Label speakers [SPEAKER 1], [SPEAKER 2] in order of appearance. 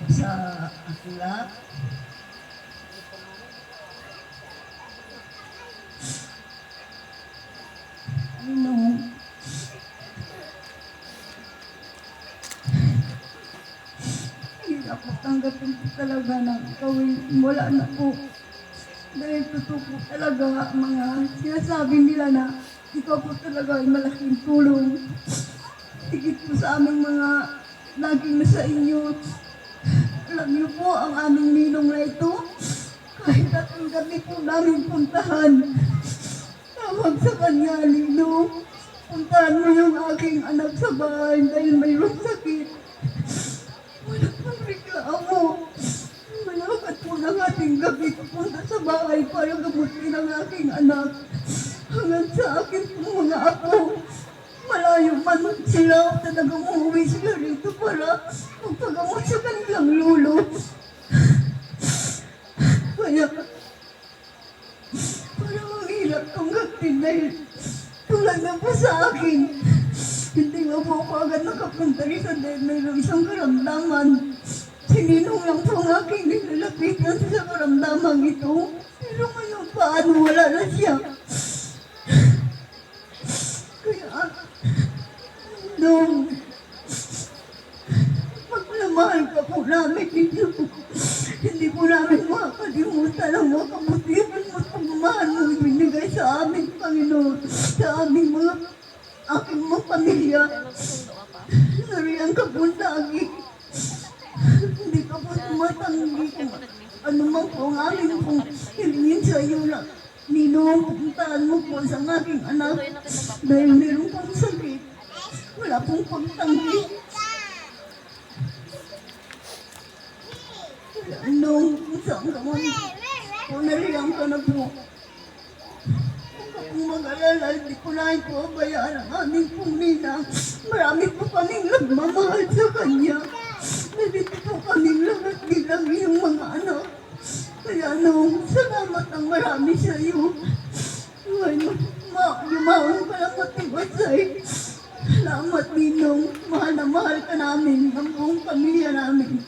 [SPEAKER 1] sa aklat. Ano? Hirap po tanggapin po talaga na gawin. Wala na po. Dahil totoo po talaga mga sinasabi nila na ikaw po talaga ay malaking tulong. Higit po sa aming mga laging nasa inyo. Alam niyo po ang aming ninong na ito. Kahit atong gabi po namin puntahan. Tawag sa kanya, Ninong. Puntahan mo yung aking anak sa bahay dahil mayroong sakit. Wala pang reklamo. Malakad po ng ating gabi pupunta sa bahay para gamutin ang aking anak. Hanggang sa akin pong mga apo. Malayo man sila, talagang umuwi sila rito para magpagamot sa kanilang lulo. Kaya, parang ang hirap tanggapin dahil tulad na po sa akin. Hindi nga po ako agad nakapunta rito dahil mayroong isang karamdaman. Sininong lang po ang aking nilalapitan sa karamdaman ito. Pero ngayon paano wala na siya. Kaya, nung maglamahal ka po namin dito, hindi po namin makakalimutan ang mga kabutihan mo at pagmamahal mo ibinigay sa amin, Panginoon, sa aming mga aking mga pamilya. Nariyan ka po lagi. Hindi ka po tumatanggi kung ano man po ang aming pong hilingin sa iyo na Ninong, pupuntahan mo po sa aking anak dahil meron pong sakit. Wala pong pagtanggi. Nung saan ka man, kung nariyan ka na po. Kung mag-alala, hindi ko na ito abayaan ang aming pong ninang. Marami po kaming nagmamahal sa kanya. Nandito po kaming lahat bilang iyong mga anak. Kaya nung salamat ang marami sa iyo. Yumaon ka lang matibasay. Salamat, Ninong. Mahal na mahal ka namin, ang buong pamilya namin.